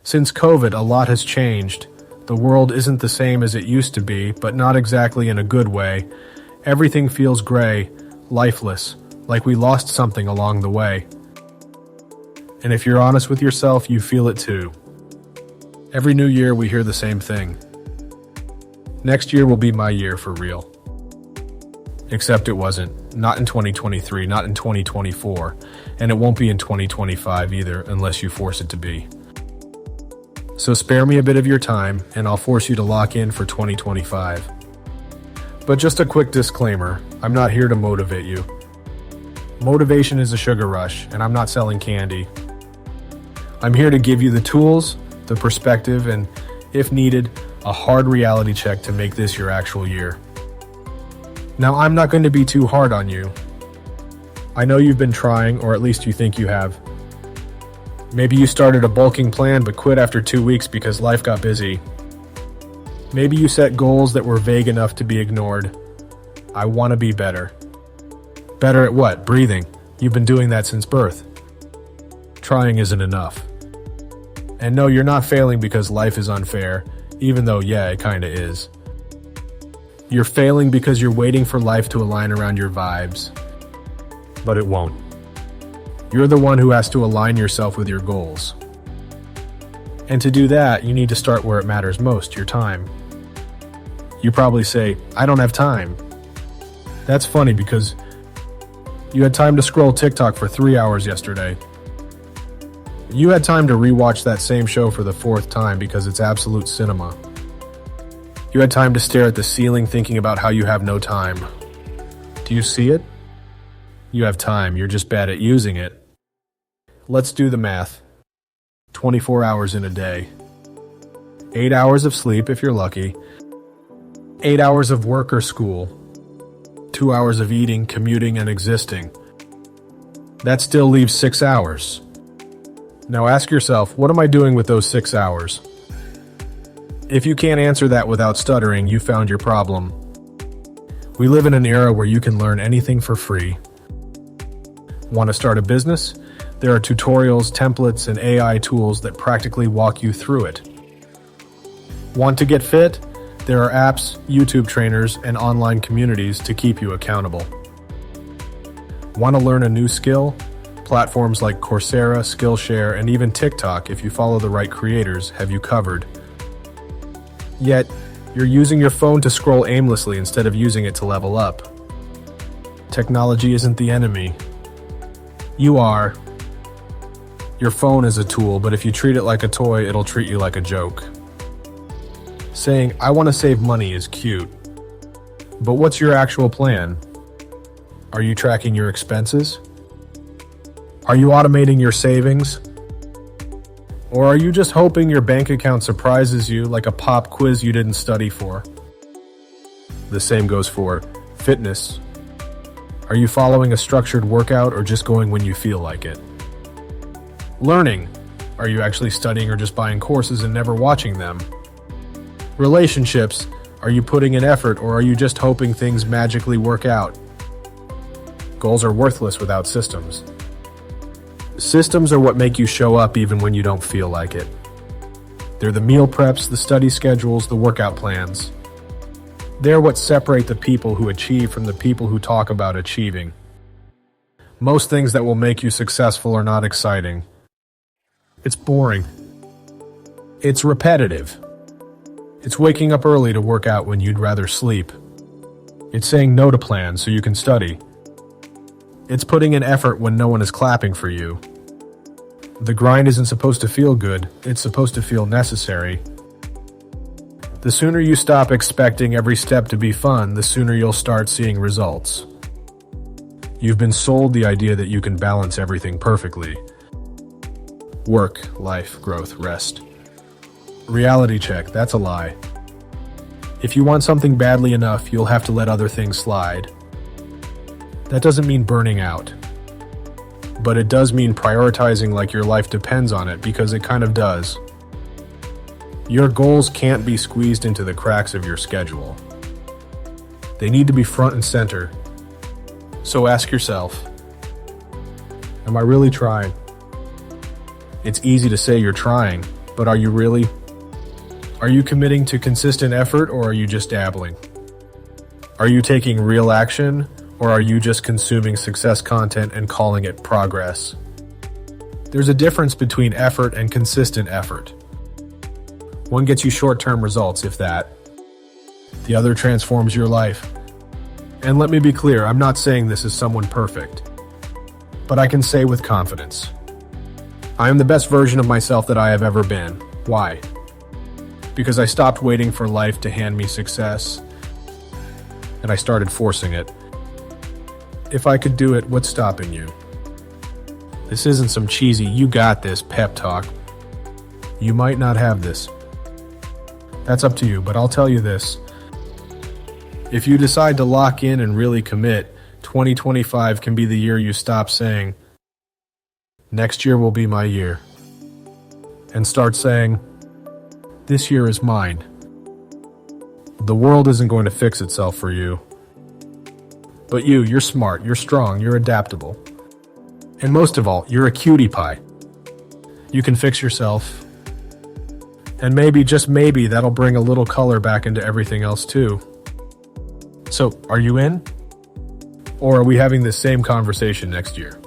Since COVID, a lot has changed. The world isn't the same as it used to be, but not exactly in a good way. Everything feels gray, lifeless, like we lost something along the way. And if you're honest with yourself, you feel it too. Every new year we hear the same thing. Next year will be my year for real. Except it wasn't. Not in 2023, not in 2024, and it won't be in 2025 either unless you force it to be. So spare me a bit of your time, and I'll force you to lock in for 2025. But just a quick disclaimer, I'm not here to motivate you. Motivation is a sugar rush, and I'm not selling candy. I'm here to give you the tools, the perspective, and, if needed, a hard reality check to make this your actual year. Now, I'm not going to be too hard on you. I know you've been trying, or at least you think you have. Maybe you started a bulking plan but quit after 2 weeks because life got busy. Maybe you set goals that were vague enough to be ignored. I want to be better. Better at what? Breathing. You've been doing that since birth. Trying isn't enough. And no, you're not failing because life is unfair, even though, yeah, it kinda is. You're failing because you're waiting for life to align around your vibes. But it won't. You're the one who has to align yourself with your goals. And to do that, you need to start where it matters most, your time. You probably say, I don't have time. That's funny because you had time to scroll TikTok for 3 hours yesterday. You had time to rewatch that same show for the 4th time because it's absolute cinema. You had time to stare at the ceiling thinking about how you have no time. Do you see it? You have time, you're just bad at using it. Let's do the math. 24 hours in a day. 8 hours of sleep if you're lucky. 8 hours of work or school. 2 hours of eating, commuting, and existing. That still leaves 6 hours. Now ask yourself, what am I doing with those 6 hours? If you can't answer that without stuttering, you found your problem. We live in an era where you can learn anything for free. Want to start a business? There are tutorials, templates, and AI tools that practically walk you through it. Want to get fit? There are apps, YouTube trainers, and online communities to keep you accountable. Want to learn a new skill? Platforms like Coursera, Skillshare, and even TikTok, if you follow the right creators, have you covered. Yet, you're using your phone to scroll aimlessly instead of using it to level up. Technology isn't the enemy. You are. Your phone is a tool, but if you treat it like a toy, it'll treat you like a joke. Saying, I want to save money is cute. But what's your actual plan? Are you tracking your expenses? Are you automating your savings? Or are you just hoping your bank account surprises you like a pop quiz you didn't study for? The same goes for fitness. Are you following a structured workout or just going when you feel like it? Learning. Are you actually studying or just buying courses and never watching them? Relationships. Are you putting in effort or are you just hoping things magically work out? Goals are worthless without systems. Systems are what make you show up even when you don't feel like it. They're the meal preps, the study schedules, the workout plans. They're what separate the people who achieve from the people who talk about achieving. Most things that will make you successful are not exciting. It's boring. It's repetitive. It's waking up early to work out when you'd rather sleep. It's saying no to plans so you can study. It's putting in effort when no one is clapping for you. The grind isn't supposed to feel good, it's supposed to feel necessary. The sooner you stop expecting every step to be fun, the sooner you'll start seeing results. You've been sold the idea that you can balance everything perfectly. Work, life, growth, rest. Reality check, that's a lie. If you want something badly enough, you'll have to let other things slide. That doesn't mean burning out. But it does mean prioritizing like your life depends on it, because it kind of does. Your goals can't be squeezed into the cracks of your schedule. They need to be front and center. So ask yourself, am I really trying? It's easy to say you're trying, But are you really? Are you committing to consistent effort, or are you just dabbling? Are you taking real action, or are you just consuming success content and calling it progress? There's a difference between effort and consistent effort. One gets you short-term results, if that. The other transforms your life. And let me be clear, I'm not saying this is someone perfect. But I can say with confidence, I am the best version of myself that I have ever been. Why? Because I stopped waiting for life to hand me success, and I started forcing it. If I could do it, what's stopping you? This isn't some cheesy, you got this pep talk. You might not have this. That's up to you, but I'll tell you this. If you decide to lock in and really commit, 2025 can be the year you stop saying, "Next year will be my year," and start saying, "This year is mine." The world isn't going to fix itself for you. But you're smart, you're strong, you're adaptable. And most of all, you're a cutie pie. You can fix yourself. And maybe, just maybe, that'll bring a little color back into everything else too. So, are you in? Or are we having this same conversation next year?